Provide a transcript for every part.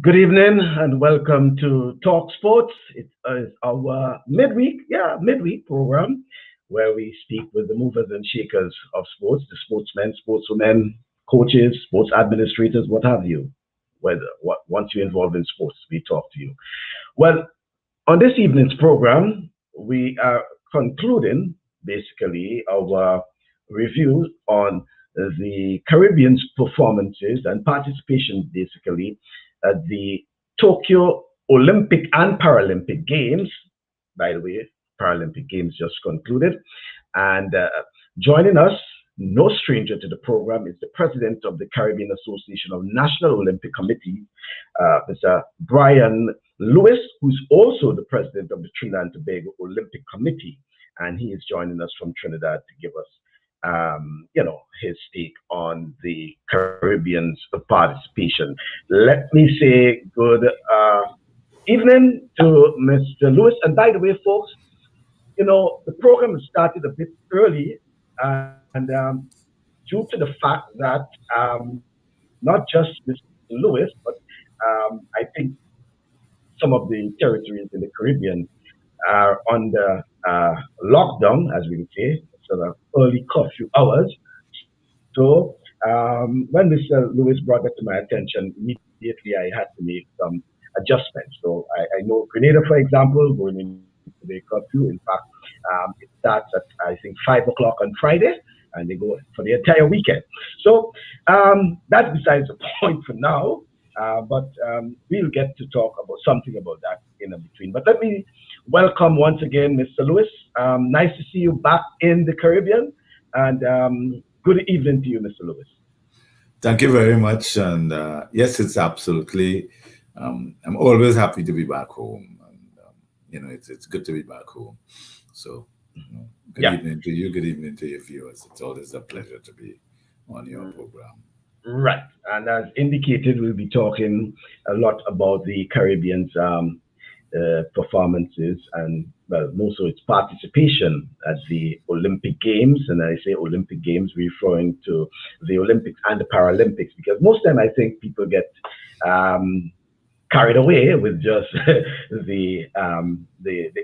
Good evening and welcome to TalkSports. It is our midweek program where we speak with the movers and shakers of sports, the sportsmen, sportswomen, coaches, sports administrators, what have you. Once you're involved in sports, we talk to you. Well, on this evening's program, we are concluding basically our review on the Caribbean's performances and participation basically at the Tokyo Olympic and Paralympic Games. By the way, Paralympic Games just concluded. And joining us, no stranger to the program, is the president of the Caribbean Association of National Olympic Committees, Mr. Brian Lewis, who's also the president of the Trinidad and Tobago Olympic Committee. And he is joining us from Trinidad to give us his take on the Caribbean's participation. Let me say good evening to Mr. Lewis. And by the way, folks, the program started a bit early, and due to the fact that not just Mr. Lewis, but I think some of the territories in the Caribbean are under lockdown, as we would say, sort of early curfew hours. So when Mr. Lewis brought that to my attention, immediately I had to make some adjustments. So I know Grenada, for example, going into the curfew. In fact, it starts at, I think, 5 o'clock on Friday, and they go for the entire weekend. So that's besides the point for now. But we'll get to talk about something about that in between. But let me welcome once again Mr. Lewis. Nice to see you back in the Caribbean, and good evening to you, Mr. Lewis. Thank you very much. And yes, it's absolutely. I'm always happy to be back home, and it's good to be back home. So, good evening to you. Good evening to your viewers. It's always a pleasure to be on your program. Right, and as indicated, we'll be talking a lot about the Caribbean's performances and, well, more so its participation at the Olympic Games. And I say Olympic Games, referring to the Olympics and the Paralympics, because most of the time I think people get carried away with just the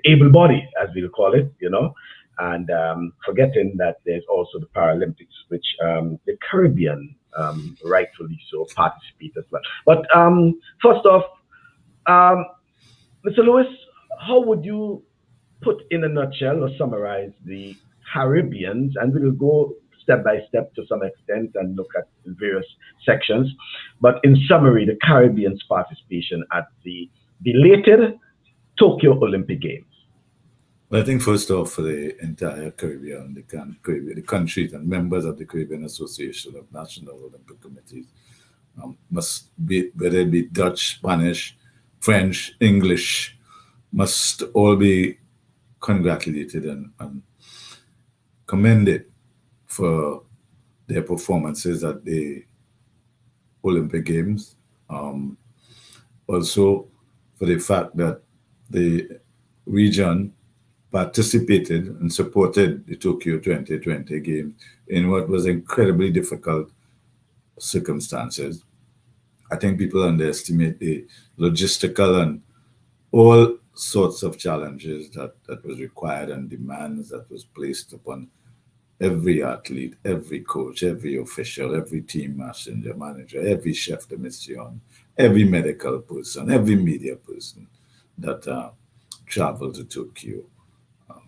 able-bodied, as we'll call it, and forgetting that there's also the Paralympics, which the Caribbean rightfully so participate as well. But first off, Mr. Lewis, how would you put in a nutshell or summarize the Caribbeans? And we will go step by step to some extent and look at the various sections. But in summary, the Caribbean's participation at the belated Tokyo Olympic Games. Well, I think first off, for the entire Caribbean, the countries and members of the Caribbean Association of National Olympic Committees must be, whether it be Dutch, Spanish, French, English, must all be congratulated and commended for their performances at the Olympic Games. Also for the fact that the region participated and supported the Tokyo 2020 Games in what was incredibly difficult circumstances. I think people underestimate the logistical and all sorts of challenges that was required and demands that was placed upon every athlete, every coach, every official, every team messenger, manager, every chef de mission, every medical person, every media person that traveled to Tokyo.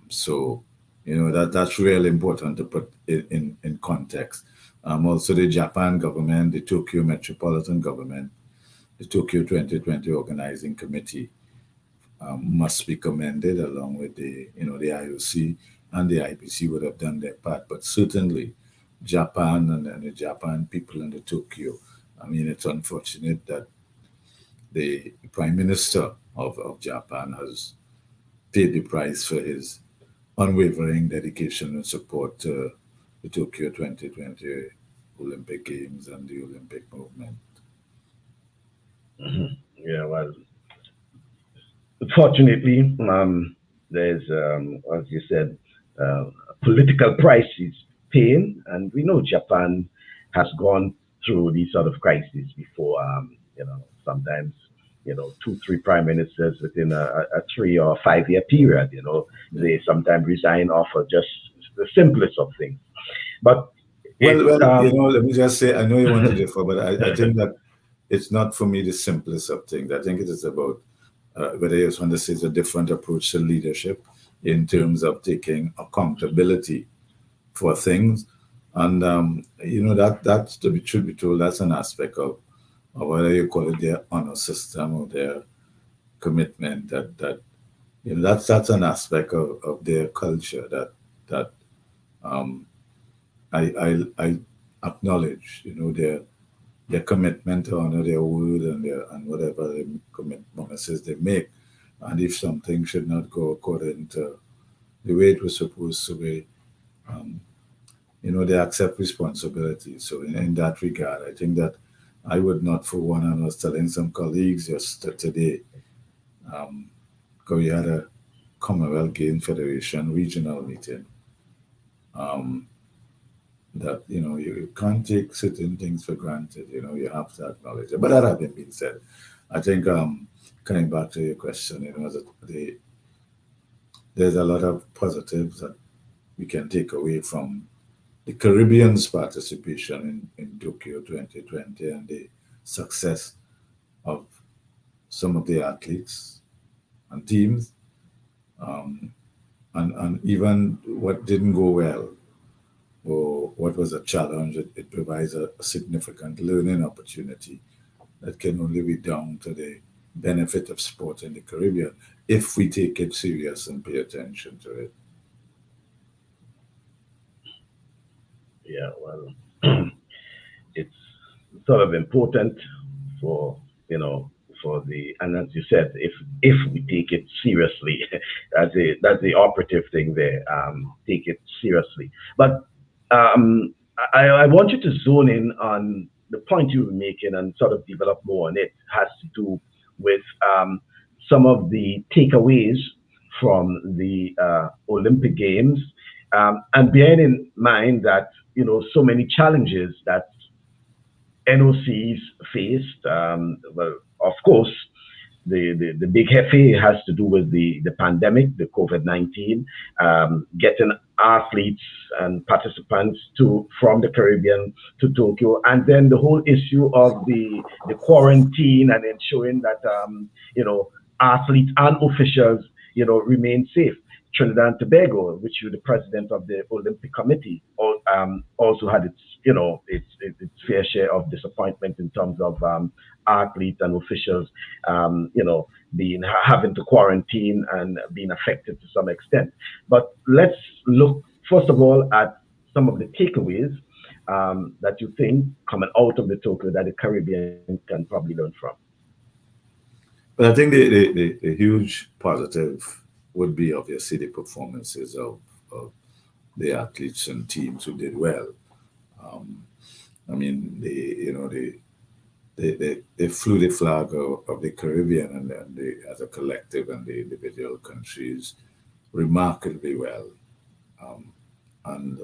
So, that's really important to put it in context. Also, the Japan government, the Tokyo Metropolitan Government, the Tokyo 2020 Organizing Committee must be commended, along with the IOC and the IPC would have done their part. But certainly, Japan and the Japan people in the Tokyo. I mean, it's unfortunate that the Prime Minister of Japan has paid the price for his unwavering dedication and support to the Tokyo 2020 Olympic Games and the Olympic movement. Mm-hmm. Yeah, well, fortunately, there's, as you said, political price is paying, and we know Japan has gone through these sort of crises before. Sometimes two, three prime ministers within a 3 or 5 year period. Yeah. They sometimes resign off of just the simplest of things. But Well, it's well, let me just say, I know you want to differ, but I think that it's not for me the simplest of things. I think it is about whether you want to say it's a different approach to leadership in terms of taking accountability for things. And, that to be truth be told, that's an aspect of whether you call it their honor system or their commitment, that's an aspect of their culture that um, I acknowledge, their commitment to honor their word and whatever the promises they make. And if something should not go according to the way it was supposed to be, um, they accept responsibility. So in that regard, I think that I would not for one, and I was telling some colleagues just today, um, because we had a Commonwealth Games Federation regional meeting, um, that you can't take certain things for granted. You have to acknowledge it. But that having been said, I think coming back to your question, there's a lot of positives that we can take away from the Caribbean's participation in Tokyo 2020 and the success of some of the athletes and teams, um, and even what didn't go well or what was a challenge. It provides a significant learning opportunity that can only be down to the benefit of sport in the Caribbean if we take it serious and pay attention to it. Yeah, well, it's sort of important for for the, and as you said, if we take it seriously, that's the operative thing there. Take it seriously. But I want you to zone in on the point you were making and sort of develop more on it. Has to do with some of the takeaways from the Olympic Games, and bearing in mind that so many challenges that NOCs faced. Well, of course, the big heavy has to do with the pandemic, the COVID-19, getting athletes and participants to from the Caribbean to Tokyo, and then the whole issue of the quarantine and ensuring that athletes and officials remain safe. Trinidad and Tobago, which you're the president of the Olympic Committee, also had its fair share of disappointment in terms of athletes and officials, being having to quarantine and being affected to some extent. But let's look first of all at some of the takeaways that you think coming out of the Tokyo that the Caribbean can probably learn from. But I think the huge positive would be obviously the performances of the athletes and teams who did well. Um, I mean, they flew the flag of the Caribbean and as a collective and the individual countries remarkably well. Um, and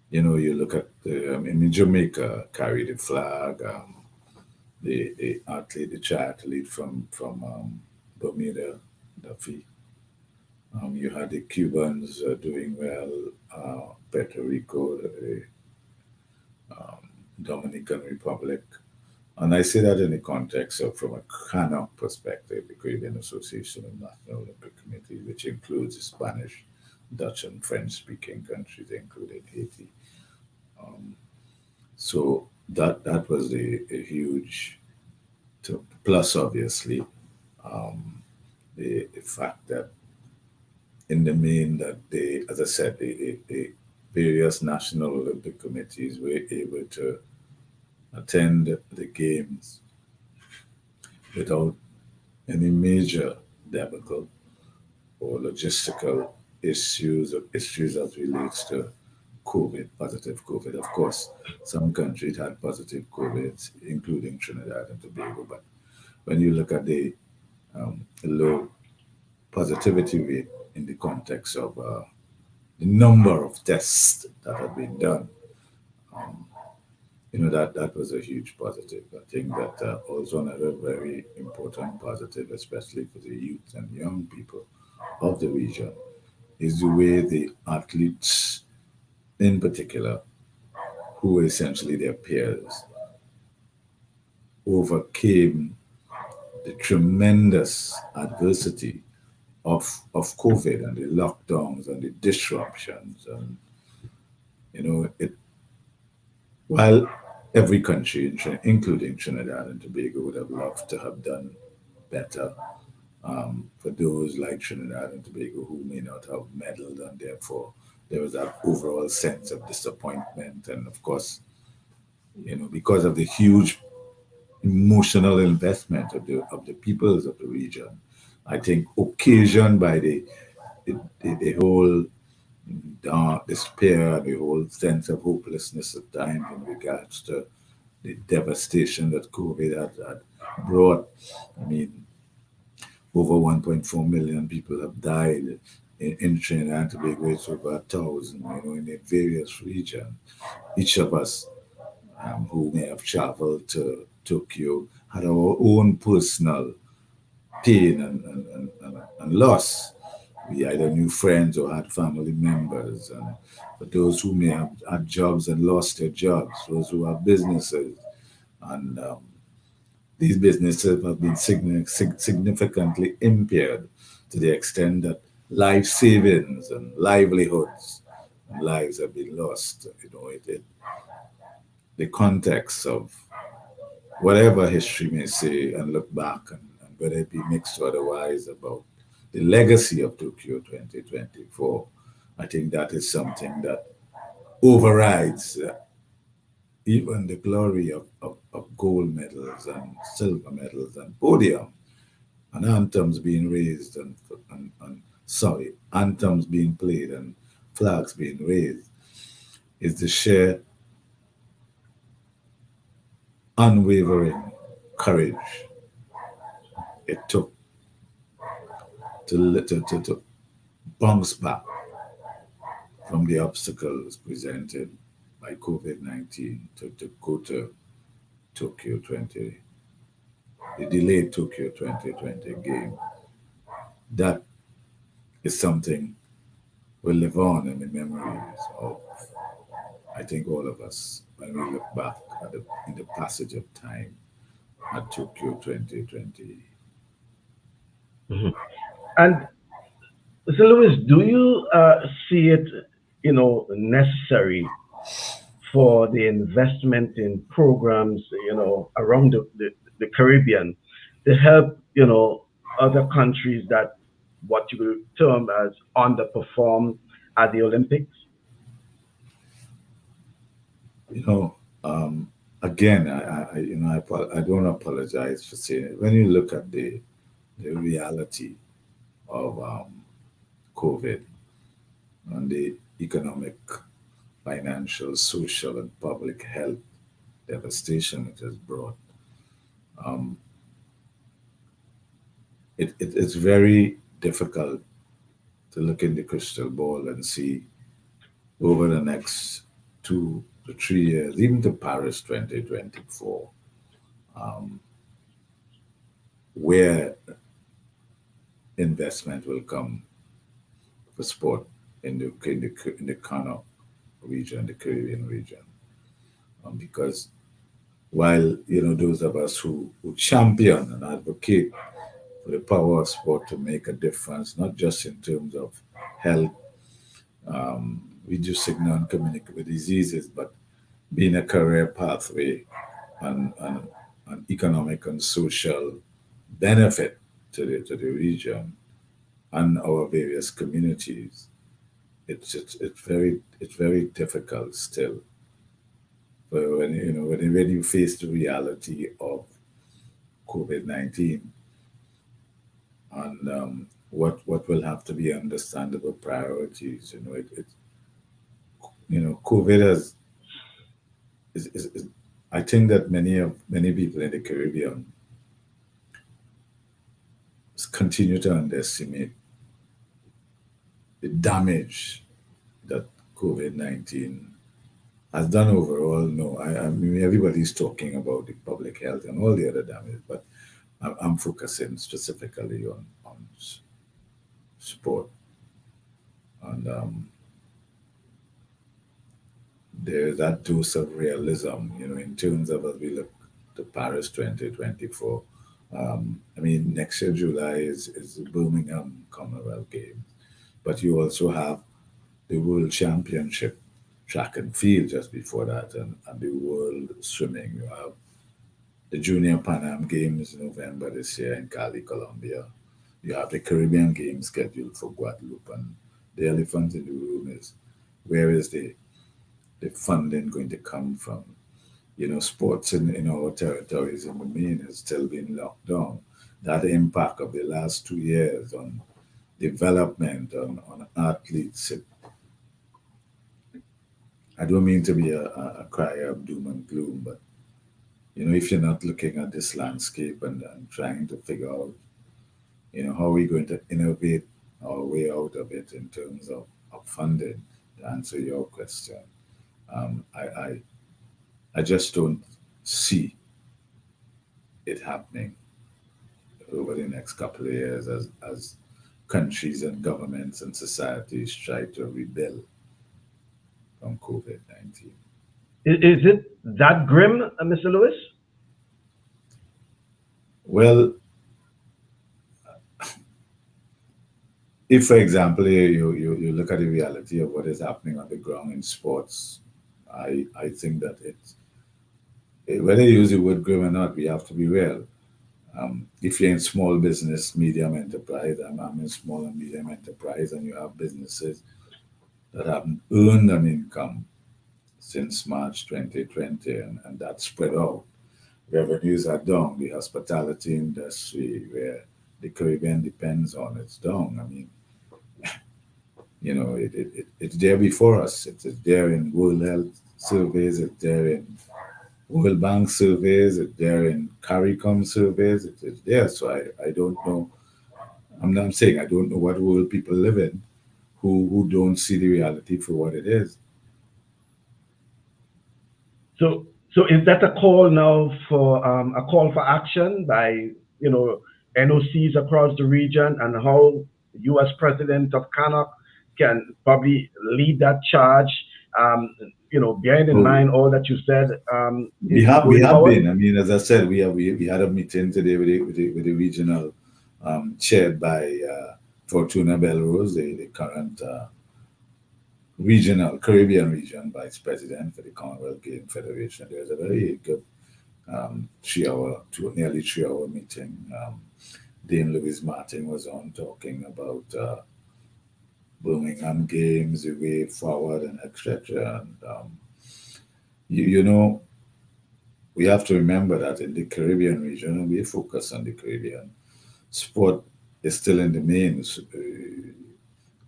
you look at Jamaica carried the flag. The athlete, the triathlete from Bermuda, Duffy. You had the Cubans doing well, Puerto Rico, the Dominican Republic. And I say that in the context of from a CANOC perspective, the Caribbean Association of National Olympic Committees, which includes the Spanish, Dutch, and French speaking countries, including Haiti. Um, so that was a huge plus, obviously. Um, the fact that in the main that as I said, the various national Olympic committees were able to attend the games without any major debacle or logistical issues as relates to COVID, positive COVID. Of course, some countries had positive COVID, including Trinidad and Tobago. But when you look at the low positivity rate in the context of the number of tests that have been done, um, that was a huge positive. I think that also another very important positive, especially for the youth and young people of the region, is the way the athletes, in particular, who were essentially their peers, overcame the tremendous adversity of COVID and the lockdowns and the disruptions. And, it while every country, including Trinidad and Tobago, would have loved to have done better, for those like Trinidad and Tobago who may not have medaled, and therefore there was that overall sense of disappointment. And of course, because of the huge emotional investment of the peoples of the region, I think occasioned by the whole despair, the whole sense of hopelessness at times in regards to the devastation that COVID had brought. I mean, over 1.4 million people have died in Trinidad and Tobago. It's over 1,000, in the various regions. Each of us who may have traveled to Tokyo had our own personal pain and loss. We either knew friends or had family members. And for those who may have had jobs and lost their jobs, those who have businesses, and these businesses have been significantly impaired to the extent that life savings and livelihoods and lives have been lost. The context of whatever history may say and look back, and whether it be mixed or otherwise, about the legacy of Tokyo 2024, I think that is something that overrides even the glory of gold medals and silver medals and podium and anthems being raised and sorry, anthems being played and flags being raised, is the sheer unwavering courage it took to bounce back from the obstacles presented by COVID-19 to go to Tokyo 20, the delayed Tokyo 2020 game. That is something will live on in the memories of, I think, all of us when we look back in the passage of time at Tokyo 2020. Mhm. And so, Louis, do you see it, necessary for the investment in programs, around the Caribbean to help, other countries that what you would term as underperform at the Olympics? You know, Again, I don't apologize for saying it. When you look at the reality of COVID and the economic, financial, social, and public health devastation it has brought, um, it's very difficult to look in the crystal ball and see over the next 2 to 3 years, even to Paris 2024, um, where investment will come for sport in the CANOC region, the Caribbean region, because while those of us who champion and advocate for the power of sport to make a difference, not just in terms of health, reducing non-communicable diseases, but being a career pathway and economic and social benefit to the region and our various communities. It's very difficult still. But when you face the reality of COVID-19 and what will have to be understandable priorities, COVID is I think that many people in the Caribbean continue to underestimate the damage that COVID-19 has done overall. No, I mean, everybody's talking about the public health and all the other damage, but I'm focusing specifically on sport. And there's that dose of realism, in terms of as we look to Paris 2024. I mean, next year, July is the Birmingham Commonwealth Games, but you also have the World Championship track and field just before that, and the World Swimming. You have the Junior Pan Am Games in November this year in Cali, Colombia. You have the Caribbean Games scheduled for Guadeloupe, and the elephant in the room is, where is the funding going to come from? Sports in our territories in the main has still been locked down. That impact of the last 2 years on development, on athletes. I don't mean to be a crier of doom and gloom, but if you're not looking at this landscape and trying to figure out, how are we going to innovate our way out of it in terms of funding, to answer your question, I just don't see it happening over the next couple of years as countries and governments and societies try to rebuild from COVID-19. Is it that grim, Mr. Lewis? Well, if, for example, you look at the reality of what is happening on the ground in sports, I think that whether you use the word grim or not, we have to be real. If you're in small business, medium enterprise, I'm in small and medium enterprise, and you have businesses that haven't earned an income since March 2020, and that's spread out. Revenues are down. The hospitality industry, where the Caribbean depends on, it's down. I mean, it's there before us. It's there in World Health surveys. It's there in World Bank surveys. It's there in CARICOM surveys. It's there. So I don't know. I'm not saying I don't know what world people live in who don't see the reality for what it is. So is that a call now for a call for action by NOCs across the region, and how you as president of CANOC can probably lead that charge? Bearing in mind all that you said. We have been. I mean, as I said, we had a meeting today with the regional, chaired by Fortuna Belrose, the current regional Caribbean region vice president for the Commonwealth Game Federation. There was a very good nearly 3 hour meeting. Dame Louise Martin was on talking about Birmingham Games, the way forward, and etc. And we have to remember that in the Caribbean region, and we focus on the Caribbean, sport is still in the main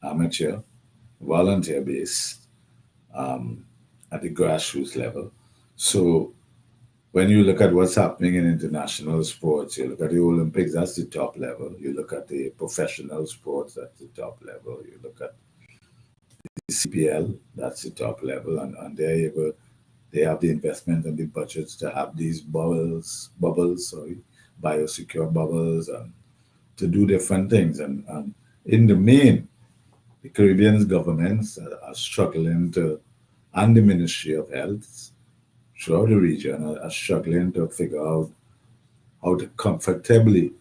amateur, volunteer based, at the grassroots level. So when you look at what's happening in international sports, you look at the Olympics, that's the top level. You look at the professional sports, that's the top level. You look at the CPL, that's the top level, and they have the investment and the budgets to have these biosecure bubbles, and to do different things. And in the main, the Caribbean governments are struggling to, and the Ministry of Health throughout the region are struggling to figure out how to comfortably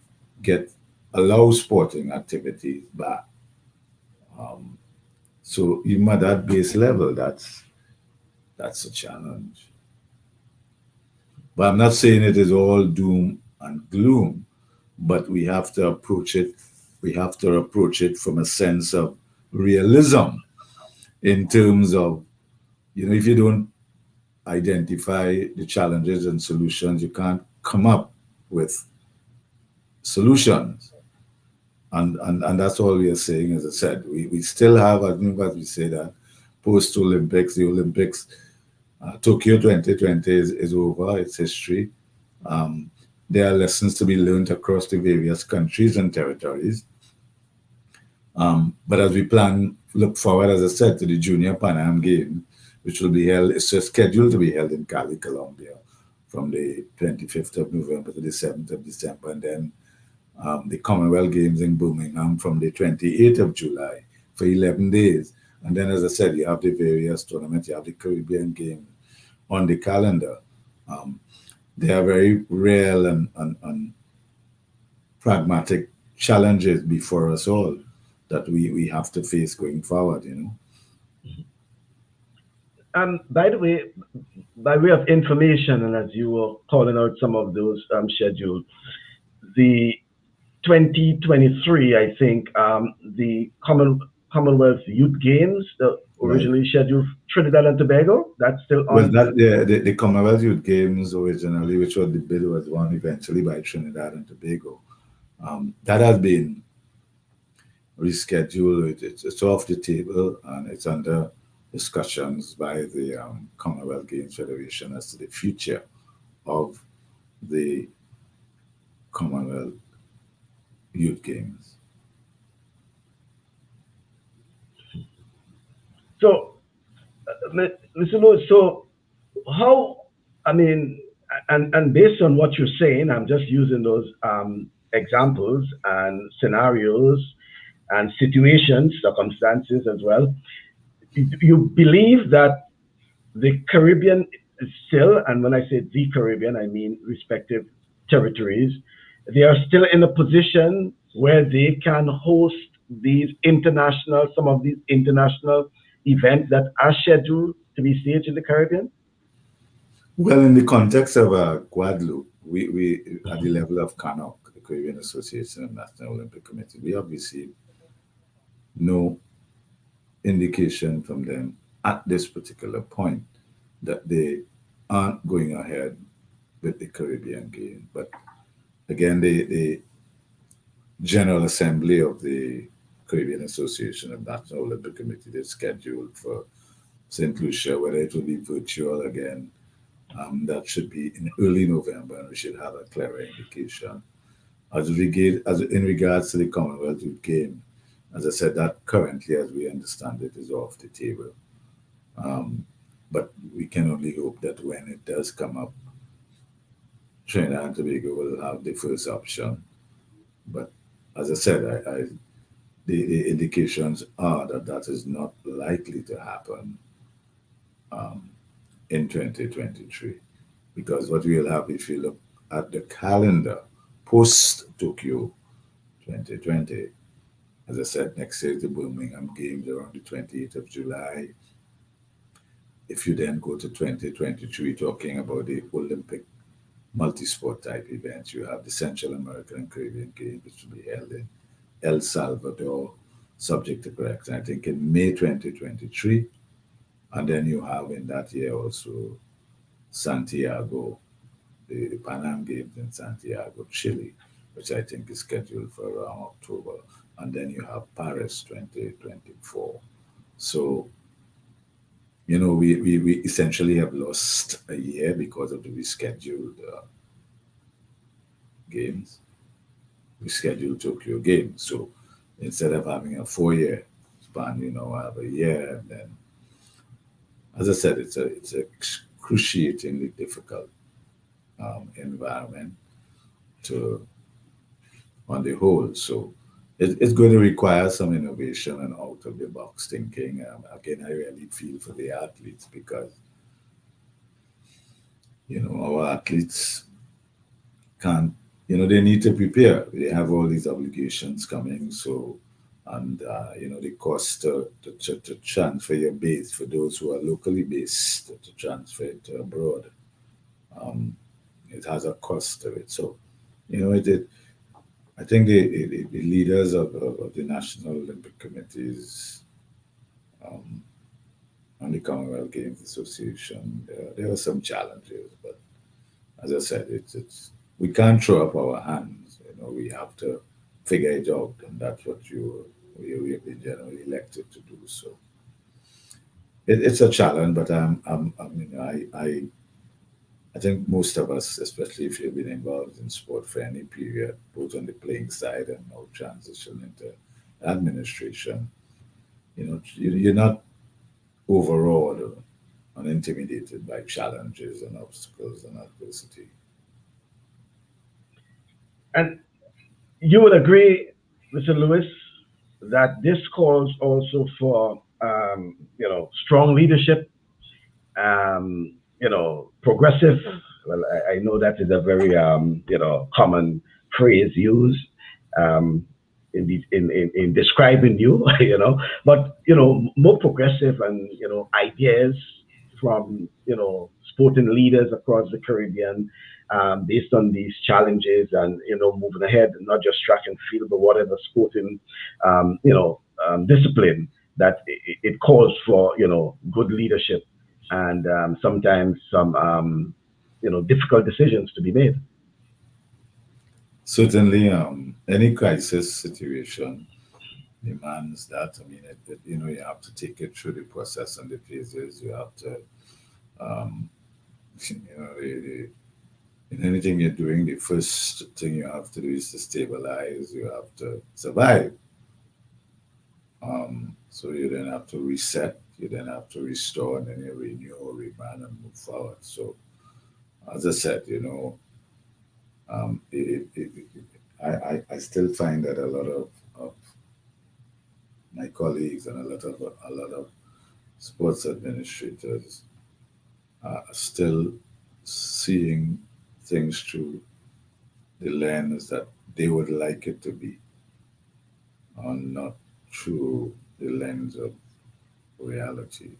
allow sporting activities back. So even at that base level, that's a challenge. But I'm not saying it is all doom and gloom, but we have to approach it. We have to approach it from a sense of realism, in terms of, if you don't identify the challenges and solutions, you can't come up with solutions. And that's all we are saying. As I said, we still have, as we say, that post-Olympics, the Olympics, Tokyo 2020 is over, it's history. There are lessons to be learned across the various countries and territories. But as we look forward, as I said, to the Junior Pan Am Game, which will be held, it's scheduled to be held in Cali, Colombia, from the 25th of November to the 7th of December, and then the Commonwealth Games in Birmingham from the 28th of July for 11 days. And then, as I said, you have the various tournaments, you have the Caribbean Games on the calendar. They are very real and pragmatic challenges before us all that we have to face going forward, you know. And by the way, by way of information, and as you were calling out some of those schedules, the 2023, I think, the Commonwealth Youth Games, Right. originally scheduled Trinidad and Tobago, that's still Well, on. the Commonwealth Youth Games originally, which was the bid was won eventually by Trinidad and Tobago, that has been rescheduled. It's off the table and it's under discussions by the Commonwealth Games Federation as to the future of the Commonwealth Youth Games. So, Mr. Lewis, so how, I mean, and based on what you're saying, I'm just using those examples and scenarios and situations, circumstances as well. You believe that the Caribbean is still, and when I say the Caribbean, I mean respective territories, they are still in a position where they can host some of these international events that are scheduled to be staged in the Caribbean? Well, in the context of Guadeloupe, we at the level of CANOC, the Caribbean Association of National Olympic Committee, we have received no indication from them at this particular point that they aren't going ahead with the Caribbean game. But again, the General Assembly of the Caribbean Association of National Olympic Committee is scheduled for St. Lucia, whether it will be virtual again. That should be in early November, and we should have a clearer indication. As in regards to the Commonwealth Youth Game, as I said, that currently, as we understand it, is off the table. But we can only hope that when it does come up, Trinidad and Tobago will have the first option. But as I said, the indications are that that is not likely to happen in 2023. Because what we'll have, if you look at the calendar post Tokyo 2020, as I said, next year is the Birmingham Games around the 28th of July. If you then go to 2023, talking about the Olympic multi-sport type events, you have the Central American and Caribbean Games, which will be held in El Salvador, subject to correction, I think in May 2023. And then you have in that year also Santiago, the Pan Am Games in Santiago, Chile, which I think is scheduled for around October. And then you have Paris 2024. So, you know, we essentially have lost a year because of the rescheduled games, rescheduled Tokyo Games. So instead of having a 4-year span, you know, have a year. And then, as I said, it's excruciatingly difficult environment on the whole. So it's going to require some innovation and out of the box thinking. Again, I really feel for the athletes because, you know, our athletes can't, you know, they need to prepare. They have all these obligations coming. So, and, you know, the cost to transfer your base for those who are locally based to transfer it to abroad. It has a cost to it. So, you know, I think the leaders of the National Olympic Committees and the Commonwealth Games Association, there are some challenges. But as I said, it's we can't throw up our hands. You know, we have to figure it out, and that's what we have been generally elected to do. So it's a challenge, but I think most of us, especially if you've been involved in sport for any period, both on the playing side and now transition into administration, you know, you're not overawed unintimidated by challenges and obstacles and adversity. And you would agree, Mr. Lewis, that this calls also for strong leadership, progressive. Well, I know that is a very common phrase used um, in describing you, but more progressive and ideas from sporting leaders across the Caribbean, based on these challenges and moving ahead, not just track and field, but whatever sporting discipline that it calls for good leadership and sometimes some difficult decisions to be made. Certainly, any crisis situation demands that. I mean, you have to take it through the process and the phases. You have to, um, you know, in anything you're doing, the first thing you have to do is to stabilize. You have to survive. So you then have to reset. You then have to restore, and then you renew, rebrand, and move forward. So, as I said, I still find that of my colleagues and a lot of sports administrators are still seeing things through the lens that they would like it to be, and not through the lens of reality.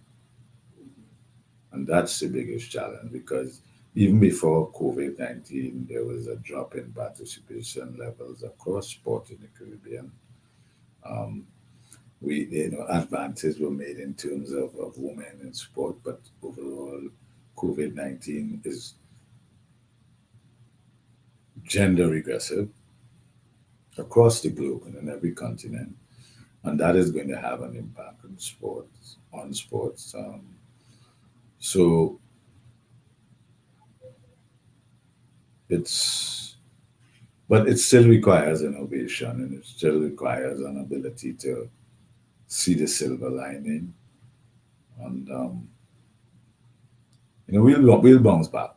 And that's the biggest challenge because even before COVID-19, there was a drop in participation levels across sport in the Caribbean. Um, advances were made in terms of women in sport, but overall, COVID-19 is gender regressive across the globe and in every continent, and that is going to have an impact on sports. So it's, but it still requires innovation, and it still requires an ability to see the silver lining, and we'll bounce back.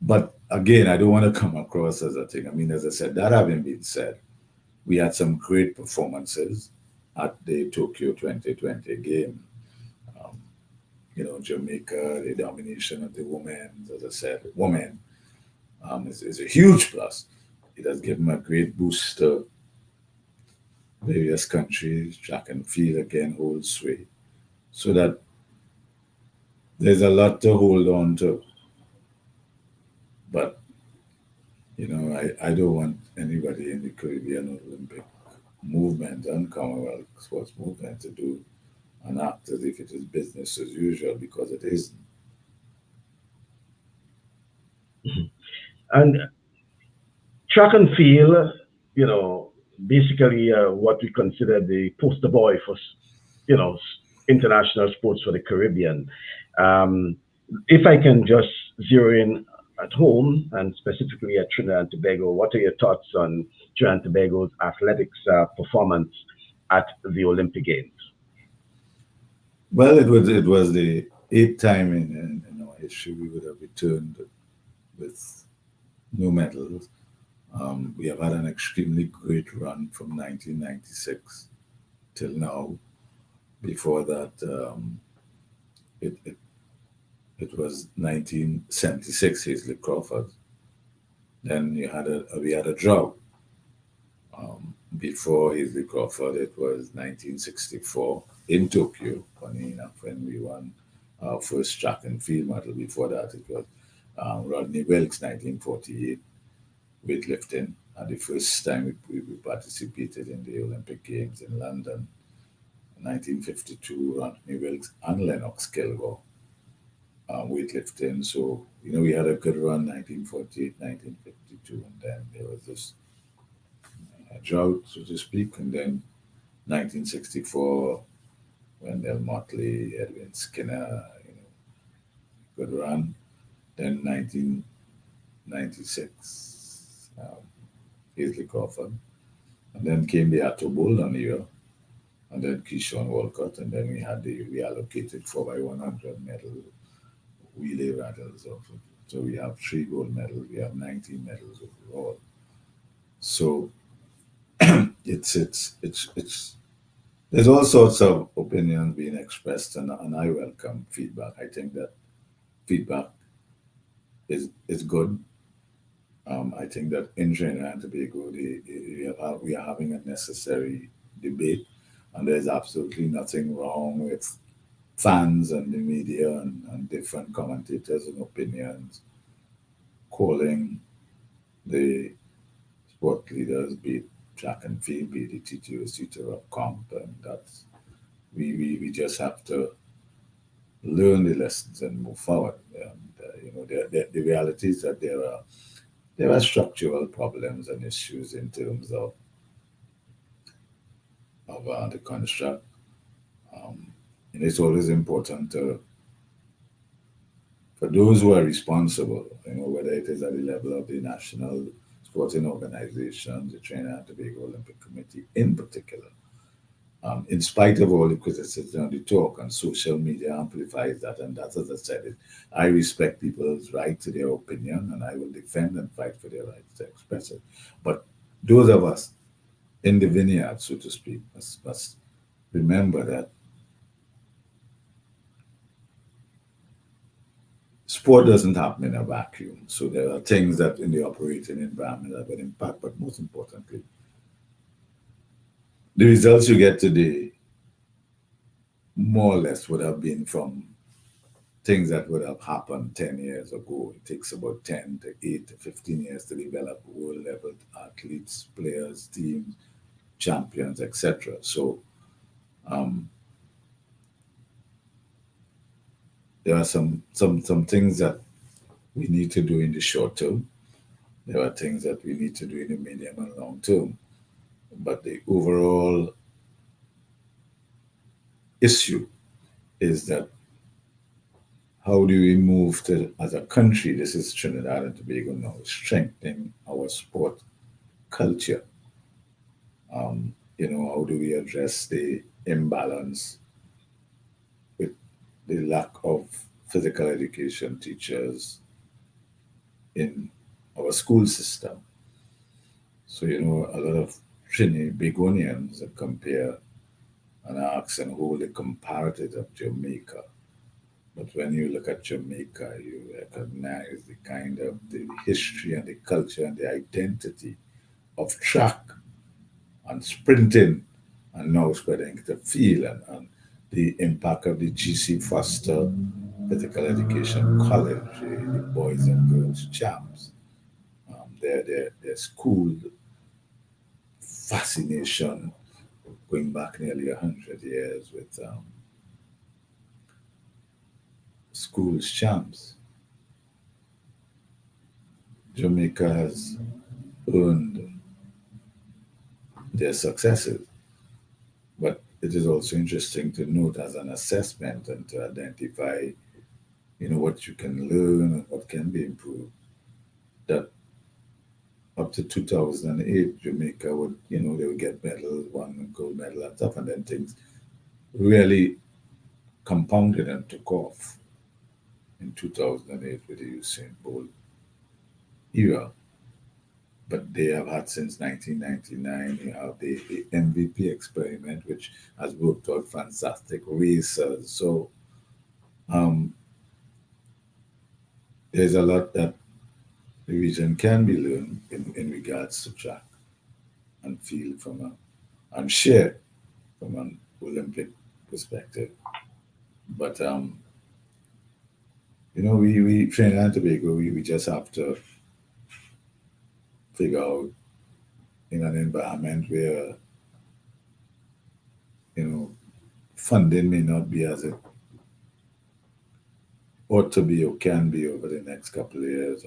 But again, I don't want to come across as a thing. I mean, as I said, that having been said, we had some great performances at the Tokyo 2020 game. Um, Jamaica, the domination of the women, as I said, women is a huge plus. It has given a great boost to various countries. Track and field again holds sway. So that there's a lot to hold on to. But, I don't want anybody in the Caribbean Olympic movement and Commonwealth sports movement to do and act as if it is business as usual, because it isn't. And track and field, basically what we consider the poster boy for, international sports for the Caribbean. Um, if I can just zero in at home and specifically at Trinidad and Tobago, what are your thoughts on Trinidad and Tobago's athletics performance at the Olympic Games? Well, it was the eighth time in our history we would have returned with no medals. We have had an extremely great run from 1996 till now. Before that, it, it, it was 1976, Hazley Crawford. Then we had a drought. Before Hazley Crawford, it was 1964 in Tokyo, funny enough, when we won our first track and field medal. Before that, it was Rodney Wilkes, 1948, weightlifting. And the first time we participated in the Olympic Games in London, 1952, Rodney Wilkes and Lennox Kilgore, weightlifting. So, we had a good run, 1948, 1952, and then there was this drought, so to speak, and then 1964, Wendell Motley, Edwin Skinner, good run. Then 1996, Hazley Crawford, and then came the Atto Boulder year, and then Keyshawn Walcott, and then we had the reallocated 4x100 medal relay rattles. So we have 3 gold medals, we have 19 medals overall. So it's there's all sorts of opinions being expressed, and I welcome feedback. I think that feedback is good. I think that in Trinidad and Tobago, we are having a necessary debate, and there's absolutely nothing wrong with fans and the media and different commentators and opinions calling the sport leaders, be it track and field, be it the teachers, teacher of comp, and that's we just have to learn the lessons and move forward. And the reality is that there are structural problems and issues in terms of the construct. Um, and it's always important for those who are responsible, whether it is at the level of the national sporting organizations, the Trinidad and Tobago Olympic Committee in particular. In spite of all the criticism, the talk on social media amplifies that, and that's, as I said, I respect people's right to their opinion, and I will defend and fight for their rights to express it. But those of us in the vineyard, so to speak, must remember that sport doesn't happen in a vacuum. So there are things that in the operating environment that will impact, but most importantly, the results you get today more or less would have been from things that would have happened 10 years ago. It takes about 10 to 8 to 15 years to develop world level athletes, players, teams, champions, etc. So there are some things that we need to do in the short term. There are things that we need to do in the medium and long term. But the overall issue is that how do we move to, as a country, this is Trinidad and Tobago now, strengthening our sport culture? How do we address the imbalance with the lack of physical education teachers in our school system? So, a lot of Trinidadians compare and ask and hold the comparative of Jamaica. But when you look at Jamaica, you recognize the kind of the history and the culture and the identity of track and sprinting, and now spreading to field, and the impact of the GC Foster Physical Education College, the boys and girls champs, their school fascination going back nearly 100 years with schools champs. Jamaica has earned their successes, but it is also interesting to note as an assessment and to identify, what you can learn and what can be improved. That up to 2008, Jamaica would, they would get medals, one gold medal and stuff, and then things really compounded and took off in 2008 with the Usain Bolt era. But they have had since 1999, you have the MVP experiment, which has worked out fantastic racers. So there's a lot that the region can be learned in regards to track and field and share from an Olympic perspective. But we Trinidad and Tobago, we just have to figure out in an environment where funding may not be as it ought to be or can be over the next couple of years,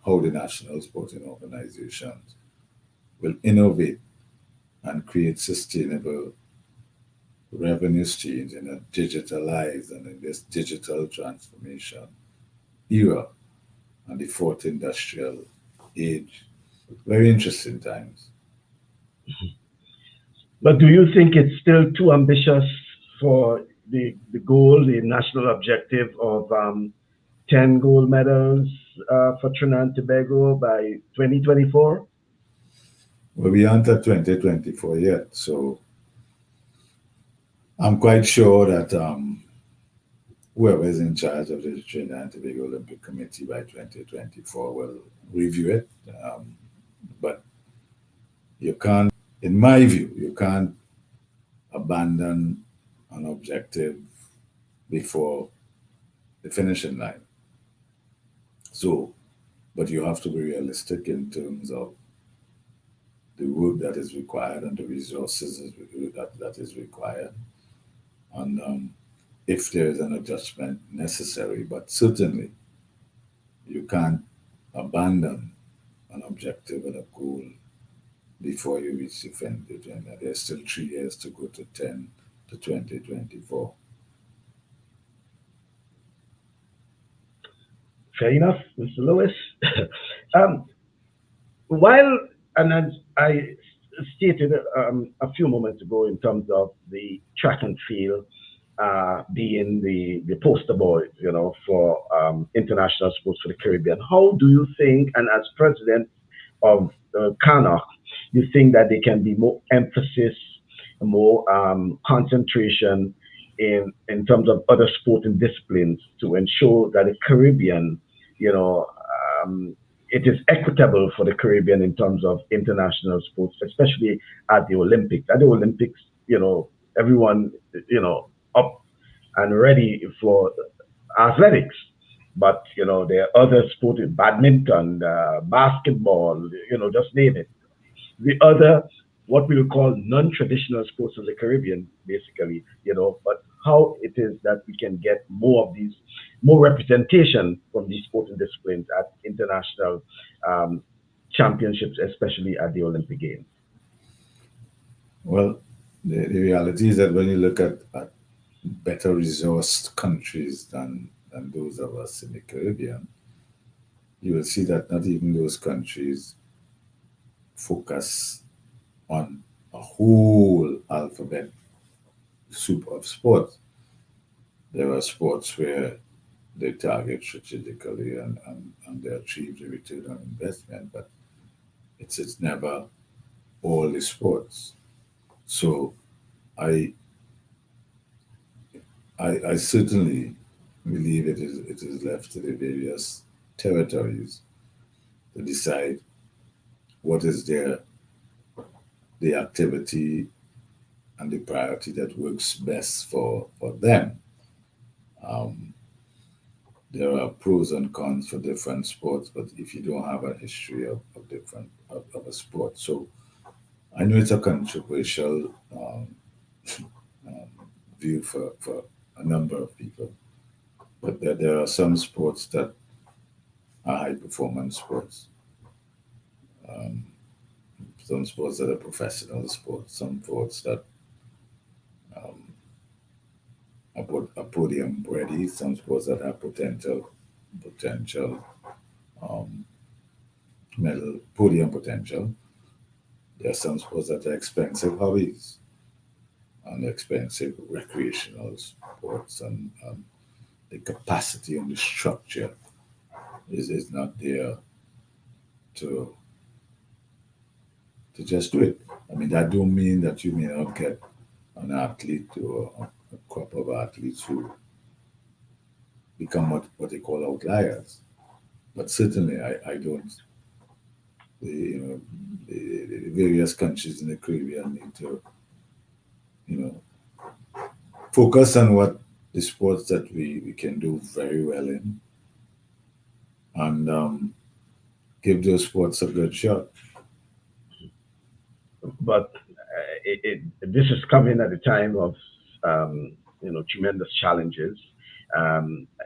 how the national sporting organizations will innovate and create sustainable revenue streams in a digitalized and in this digital transformation era and the fourth industrial age. Very interesting times. But do you think it's still too ambitious for the goal, the national objective of 10 gold medals for Trinidad and Tobago by 2024. Well, we aren't at 2024 yet, so I'm quite sure that whoever is in charge of the Trinidad and Tobago Olympic Committee by 2024 will review it. But you can't, in my view, you can't abandon an objective before the finishing line. So, but you have to be realistic in terms of the work that is required and the resources that is required. And if there is an adjustment necessary, but certainly you can't abandon an objective and a goal before you reach the finish. And there's still 3 years to go to 10 to 2024. Fair enough, Mr. Lewis. um, while, and as I stated a few moments ago in terms of the track and field being the poster boy, for international sports for the Caribbean, how do you think, and as president of CANOC, you think that there can be more emphasis, more concentration in terms of other sporting disciplines to ensure that the Caribbean, it is equitable for the Caribbean in terms of international sports, especially at the Olympics. At the Olympics, everyone, up and ready for athletics. But, there are other sports, badminton, basketball, just name it. The other, what we would call non-traditional sports of the Caribbean, basically, but how it is that we can get more representation from these sporting disciplines at international championships, especially at the Olympic Games. Well, the reality is that when you look at better resourced countries than those of us in the Caribbean, you will see that not even those countries focus on a whole alphabet soup of sports. There are sports where they target strategically and they achieve the return on investment, but it's never all the sports. So I certainly believe it is left to the various territories to decide what is the activity and the priority that works best for them. There are pros and cons for different sports, but if you don't have a history of a sport, so I know it's a controversial um, view for a number of people, but there are some sports that are high performance sports. Um, some sports that are professional sports, some sports that um, are podium ready, some sports that have potential um, medal podium potential. There are some sports that are expensive hobbies and expensive recreational sports, and the capacity and the structure is not there to just do it. I mean, that don't mean that you may not get an athlete or a crop of athletes who become what they call outliers. But certainly, I don't. The various countries in the Caribbean need to, focus on what the sports that we can do very well in, and give those sports a good shot. But this is coming at a time of tremendous challenges.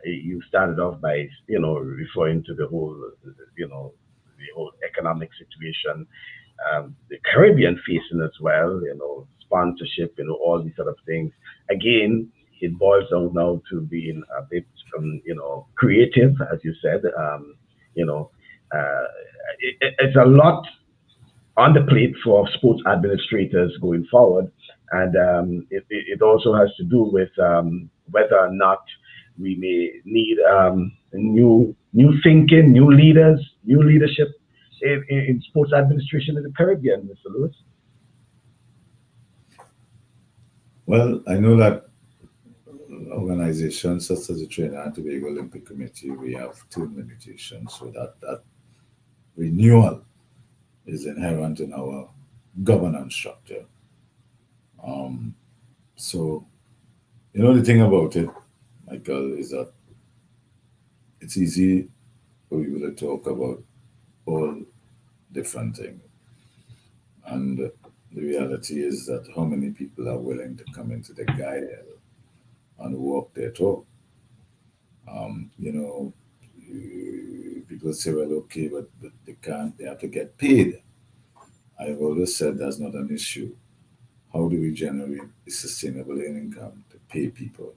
You started off by referring to the whole economic situation, the Caribbean facing as well, sponsorship, all these sort of things. Again, it boils down now to being a bit creative, as you said. You know, it's a lot on the plate for sports administrators going forward, and it also has to do with whether or not we may need new thinking, new leaders, new leadership in sports administration in the Caribbean, Mr. Lewis? Well, I know that organizations such as the Trinidad and Tobago Olympic Committee, we have term limitations, so that renewal is inherent in our governance structure. So, the thing about it, Michael, is that it's easy for people to talk about all different things. And the reality is that how many people are willing to come into the guide and walk their talk. People say, well, okay, but they can't, they have to get paid. I've always said that's not an issue. How do we generate a sustainable income to pay people?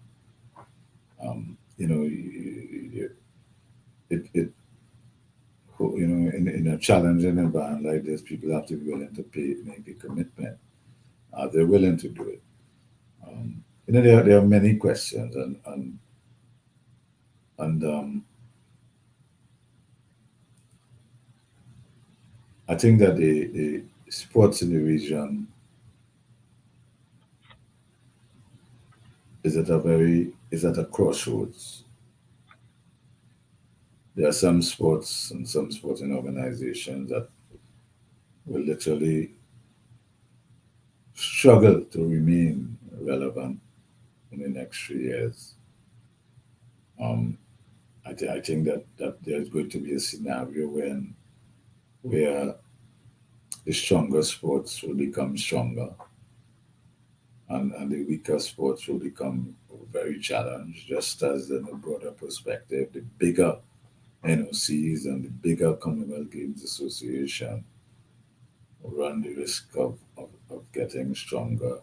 It in a challenging environment like this, people have to be willing to pay, make a commitment. They're willing to do it. There are many questions, and I think that the sports in the region is at a crossroads. There are some sports and some sporting organizations that will literally struggle to remain relevant in the next 3 years. I think that there's going to be a scenario where the stronger sports will become stronger and the weaker sports will become very challenged, just as in a broader perspective, the bigger NOCs and the bigger Commonwealth Games Association run the risk of getting stronger,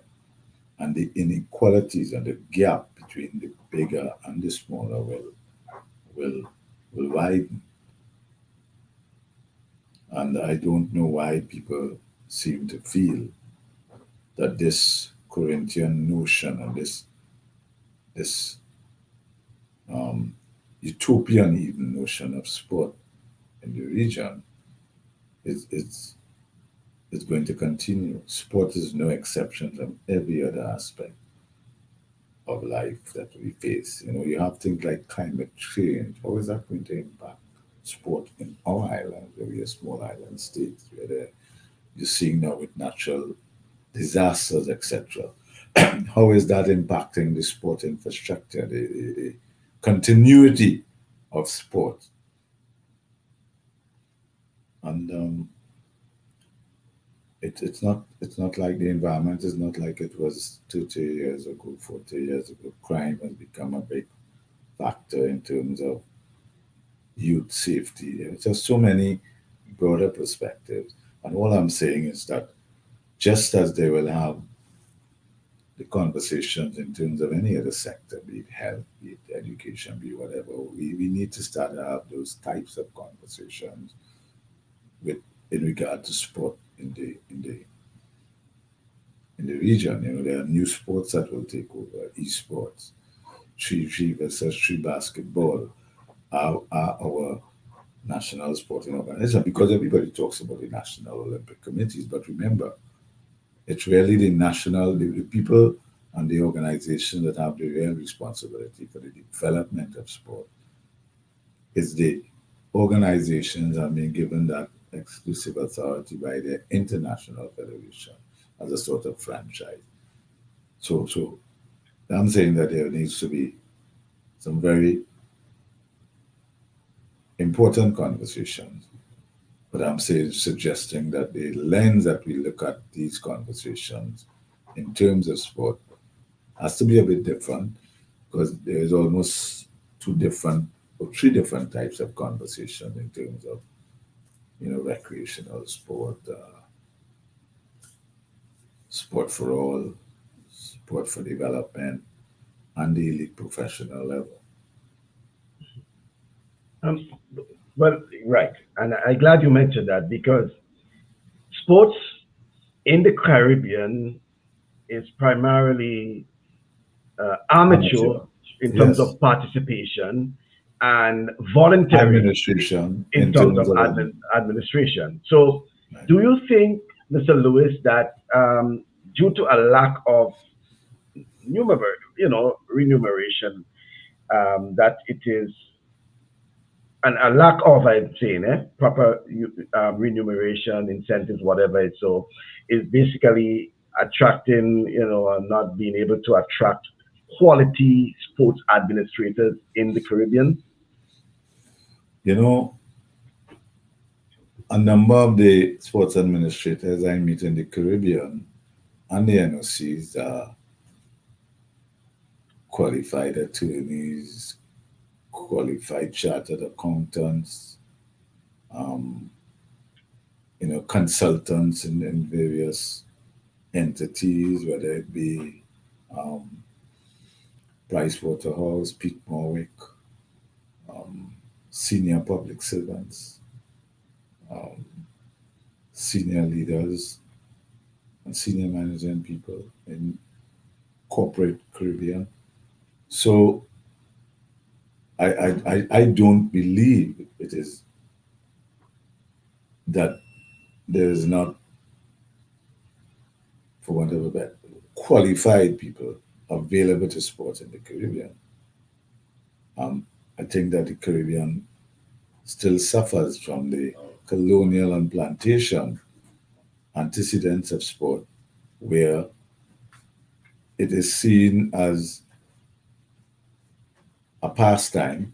and the inequalities and the gap between the bigger and the smaller will widen. And I don't know why people seem to feel that this Corinthian notion and this utopian even notion of sport in the region is going to continue. Sport is no exception from every other aspect of life that we face. You have things like climate change. How is that going to impact sport in our island, where we're a small island state, where you're seeing now with natural disasters, etc. How is that impacting the sport infrastructure, the continuity of sport? And it's not like the environment is not like it was 2-3 years ago, 40 years ago. Crime has become a big factor in terms of youth safety. There's just so many broader perspectives. And all I'm saying is that just as they will have the conversations in terms of any other sector, be it health, be it education, be it whatever, we need to start to have those types of conversations in regard to sport in the region. There are new sports that will take over, esports, 3 versus 3 basketball, our national sporting organization, because everybody talks about the National Olympic Committees, but remember, it's really the people and the organization that have the real responsibility for the development of sport. It's the organizations that are being given that exclusive authority by the international federation as a sort of franchise. So I'm saying that there needs to be some very important conversations, but I'm suggesting that the lens that we look at these conversations in terms of sport has to be a bit different, because there is almost 2 different or 3 different types of conversation in terms of recreational sport, sport for all, sport for development, and the elite professional level. Well, right, and I'm glad you mentioned that, because sports in the Caribbean is primarily amateur in terms of participation, and voluntary Administration in in terms of terms of administration. So, right. do you think, Mr. Lewis, that due to a lack of remuneration, that it is and a lack of, I'd say, proper remuneration, incentives, whatever it's so, is basically attracting, and not being able to attract quality sports administrators in the Caribbean? You know, a number of the sports administrators I meet in the Caribbean and the NOCs are qualified attorneys, qualified chartered accountants, um, consultants in various entities, whether it be um, Price Waterhouse, Pete Morwick, um, senior public servants, um, senior leaders, and senior management people in corporate Caribbean. So I don't believe it is that there is not, for want of a better, qualified people available to sports in the Caribbean. Um, I think that the Caribbean still suffers from the colonial and plantation antecedents of sport, where it is seen as a pastime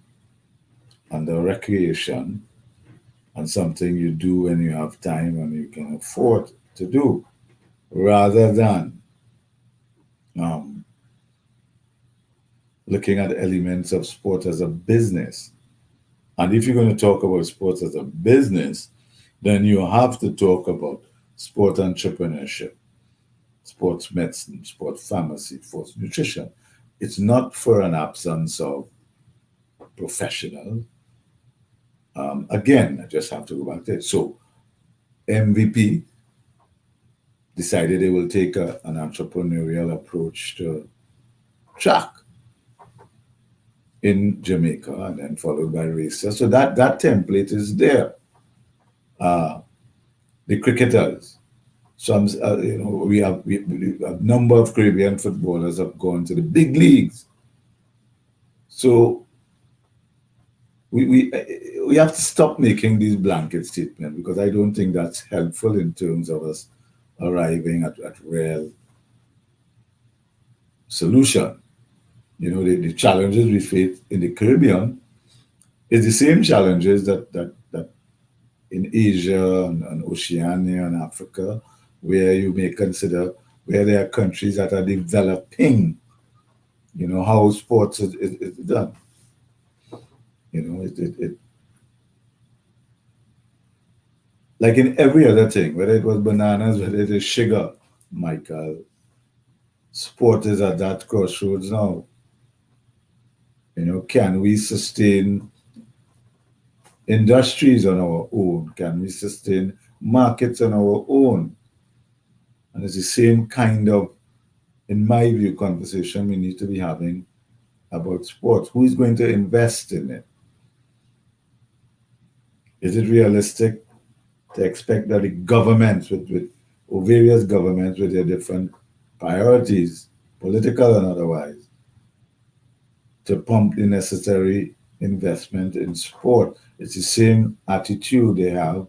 and a recreation and something you do when you have time and you can afford to do, rather than um, looking at elements of sport as a business. And if you're going to talk about sports as a business, then you have to talk about sport entrepreneurship, sports medicine, sports pharmacy, sports nutrition. It's not for an absence of professional. Again, I just have to go back to it. So MVP decided they will take an entrepreneurial approach to track in Jamaica and then followed by races. So that template is there. Uh, the cricketers, some we a number of Caribbean footballers have gone to the big leagues. So we have to stop making these blanket statements, because I don't think that's helpful in terms of us arriving at real solution. The challenges we face in the Caribbean is the same challenges that in Asia and Oceania and Africa, where you may consider where there are countries that are developing, how sports is done. It like in every other thing, whether it was bananas, whether it is sugar, Michael, sport is at that crossroads now. Can we sustain industries on our own? Can we sustain markets on our own? And it's the same kind of, in my view, conversation we need to be having about sports. Who is going to invest in it? Is it realistic to expect that the governments or various governments with their different priorities, political and otherwise, to pump the necessary investment in sport? It's the same attitude they have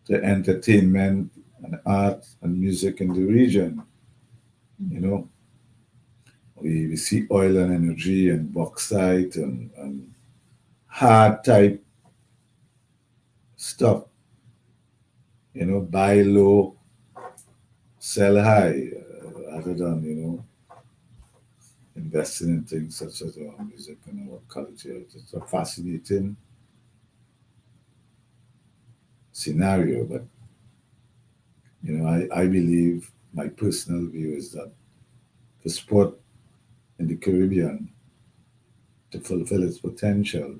to entertainment and art and music in the region. You know, we see oil and energy and bauxite and hard type stuff. Buy low, sell high, rather than, investing in things such as our music and our culture. It's a fascinating scenario, but, I believe my personal view is that the sport in the Caribbean, to fulfill its potential,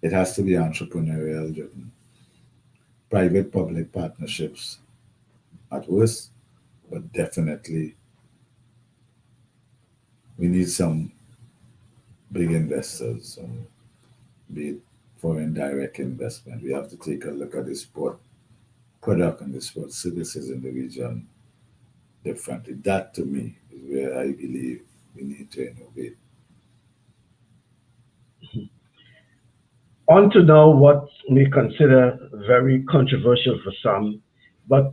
it has to be entrepreneurial driven. Private public partnerships at worst, but definitely we need some big investors, be it foreign direct investment. We have to take a look at the sport product and the sport services in the region differently. That to me is where I believe we need to innovate. On to now what we consider very controversial for some, but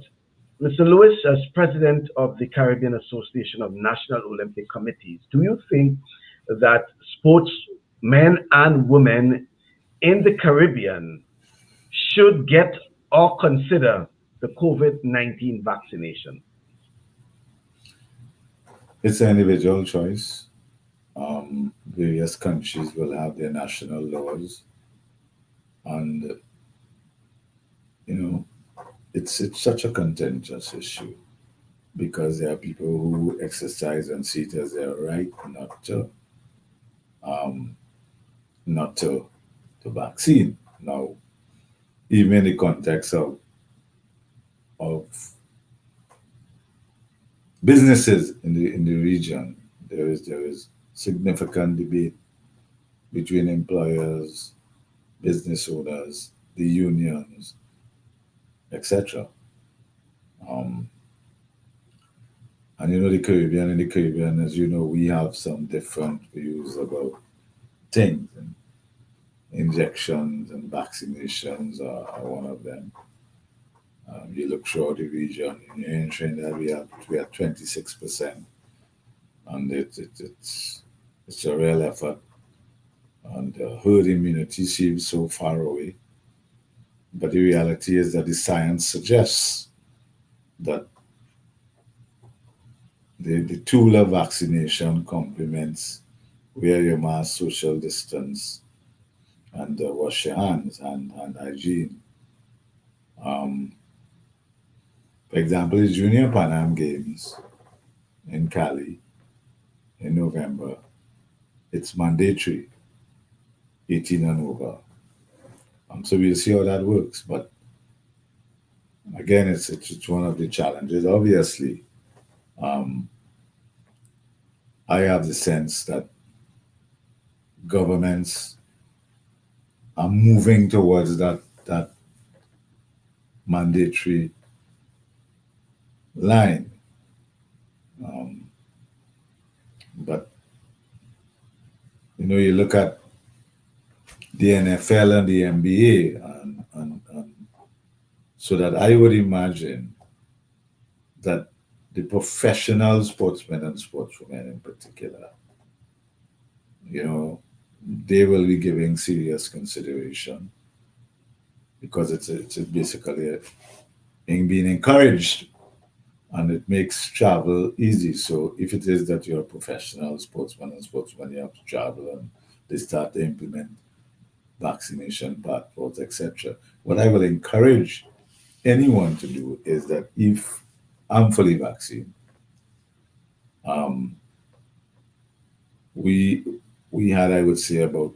Mr. Lewis, as president of the Caribbean Association of National Olympic Committees, do you think that sportsmen and women in the Caribbean should get or consider the COVID-19 vaccination? It's an individual choice. Various countries will have their national laws, and you know it's such a contentious issue because there are people who exercise and see it as their right um, not to vaccine. Now, even in the context of businesses in the region, there is significant debate between employers, business owners, the unions, etc. Um, and in the Caribbean, as you know, we have some different views about things, and injections and vaccinations are one of them. You look throughout the region, in Trinidad, we have 26%, and it's a real effort. And herd immunity seems so far away, but the reality is that the science suggests that the tool of vaccination complements wear your mask, social distance, and wash your hands and hygiene. Um, for example, the Junior Pan Am Games in Cali in November, it's mandatory, 18 and over. So we'll see how that works. But again, it's one of the challenges. Obviously, um, I have the sense that governments are moving towards that mandatory line. Um, but you look at the NFL and the NBA, and so that I would imagine that the professional sportsmen and sportswomen in particular, they will be giving serious consideration because it's basically being encouraged, and it makes travel easy. So if it is that you're a professional sportsman and sportswoman, you have to travel, and they start to implement vaccination passports, etc. What I will encourage anyone to do is that if I'm fully vaccinated, um, we we had, I would say, about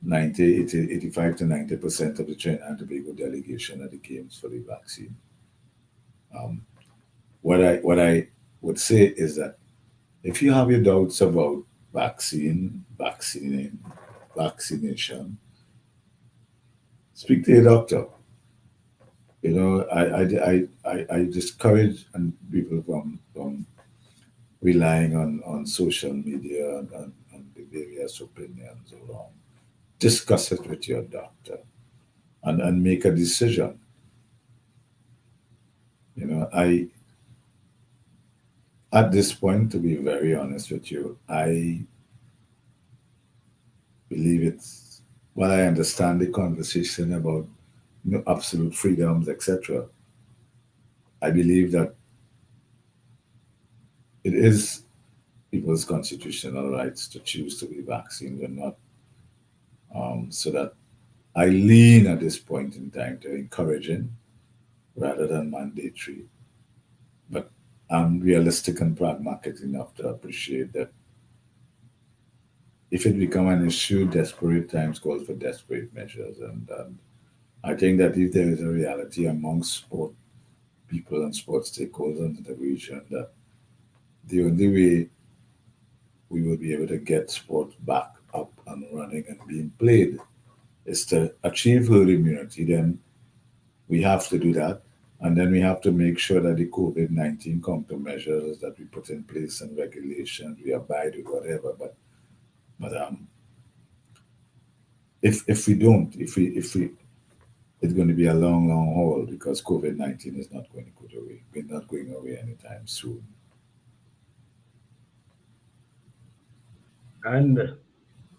85 to 90% of the Trinidad and Tobago delegation at the games for the vaccine. Um, what I would say is that if you have your doubts about vaccination, speak to your doctor. I discourage people from relying on social media and the various opinions around. Discuss it with your doctor and make a decision. I At this point, to be very honest with you, I believe it's while I understand the conversation about absolute freedoms, etc. I believe that it is people's constitutional rights to choose to be vaccinated or not. So that I lean at this point in time to encouraging rather than mandatory. But I'm realistic and pragmatic enough to appreciate that if it become an issue, desperate times call for desperate measures. And I think that if there is a reality amongst sport people and sports stakeholders in the region that the only way we will be able to get sport back up and running and being played. Is to achieve herd immunity, then we have to do that. And then we have to make sure that the COVID-19 countermeasures that we put in place and regulations, we abide with whatever. But if we don't, if we it's going to be a long, long haul because COVID-19 is not going to go away. We're not going away anytime soon. And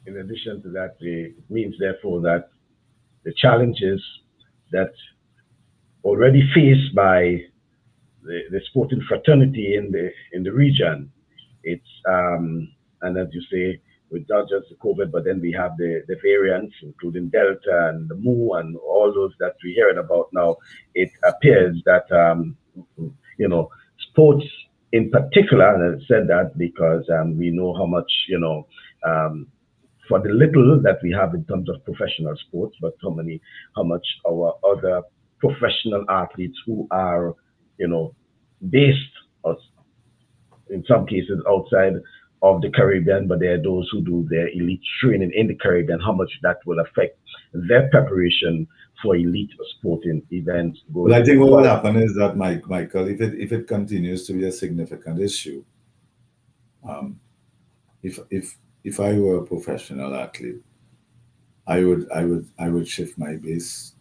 in addition to that, it means therefore that the challenges that already faced by the sporting fraternity in the region, it's and as you say, with not just the COVID, but then we have the variants, including Delta and the Mu and all those that we're hearing about now. It appears that sports in particular, and I said that because we know how much for the little that we have in terms of professional sports, but how much our other professional athletes who are based or in some cases outside of the Caribbean, but there are those who do their elite training in the Caribbean, how much that will affect their preparation for elite sporting events. Well, I think what will happen is that, Michael, if it continues to be a significant issue, if I were a professional athlete, I would shift my base,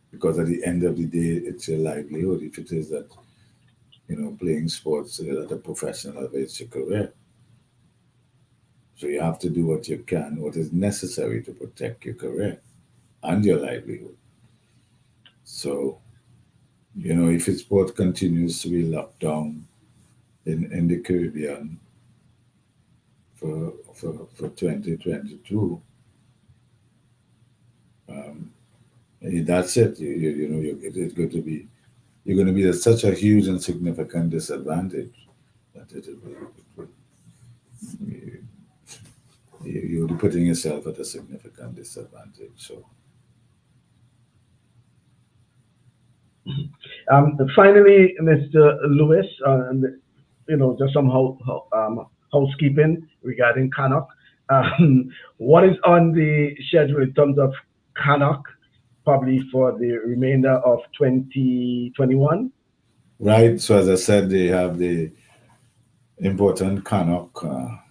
because at the end of the day, it's your livelihood. If it is that playing sports at a professional level, it's your career. So you have to do what you can, what is necessary to protect your career and your livelihood. So, if the sport continues to be locked down in the Caribbean for 2022, that's it. It's going to be you're going to be at such a huge and significant disadvantage that you'll be putting yourself at a significant disadvantage. So, finally, Mr. Lewis, just some housekeeping regarding CANOC. What is on the schedule in terms of CANOC, probably for the remainder of 2021? Right. So as I said, they have the important CANOC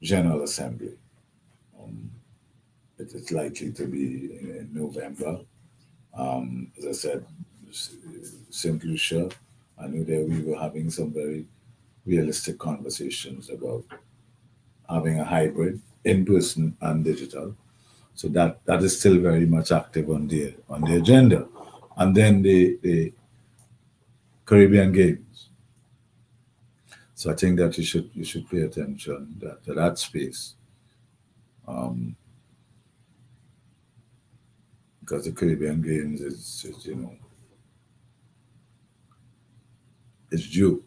General Assembly. It is likely to be in November. As I said, St. Lucia, I knew that we were having some very realistic conversations about having a hybrid, in-person and digital. So that is still very much active on the agenda. And then the Caribbean Games. So I think that you should pay attention to that space, because the Caribbean Games is it's due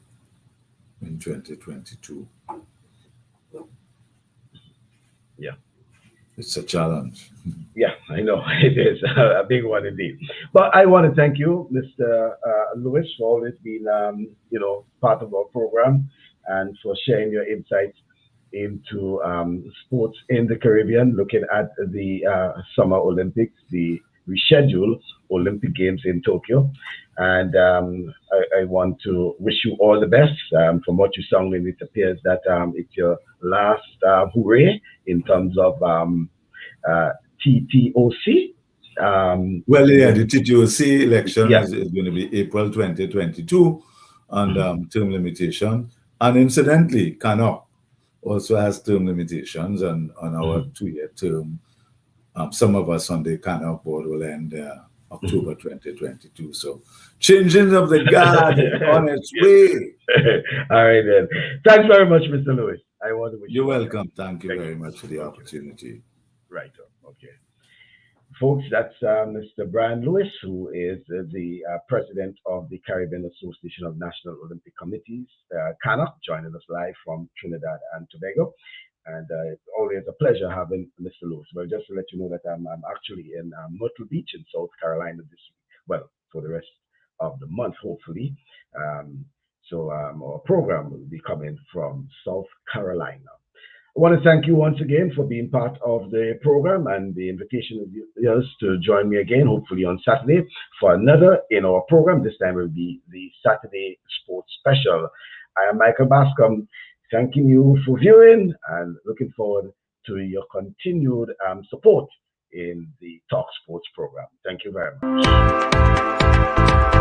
in 2022. Yeah. It's a challenge. Yeah, I know. It is a big one indeed. But I want to thank you, Mr. Lewis, for always being, part of our program and for sharing your insights into sports in the Caribbean, looking at the Summer Olympics, the rescheduled Olympic Games in Tokyo. And I want to wish you all the best. From what you sounded, it appears that it's your last hooray in terms of TTOC. Well, yeah, the TTOC election is going to be April 2022 and term limitation. And incidentally, CANOC also has term limitations on our 2-year term. Some of us on the CANOC board will end October 2022. So changing of the guard is on its way. All right, then. Thanks very much, Mr. Lewis. I want to wish You're welcome. Thank you very much for the opportunity. Right. Okay. Folks, that's Mr. Brian Lewis, who is the president of the Caribbean Association of National Olympic Committees, CANOC, joining us live from Trinidad and Tobago. And it's always a pleasure having Mr. Lewis. Well, just to let you know that I'm actually in Myrtle Beach in South Carolina this week. Well, for the rest of the month, hopefully. So our program will be coming from South Carolina. I want to thank you once again for being part of the program, and the invitation is to join me again, hopefully on Saturday, for another in our program. This time will be the Saturday Sports Special. I am Michael Bascom, thanking you for viewing and looking forward to your continued support in the Talk Sports program. Thank you very much.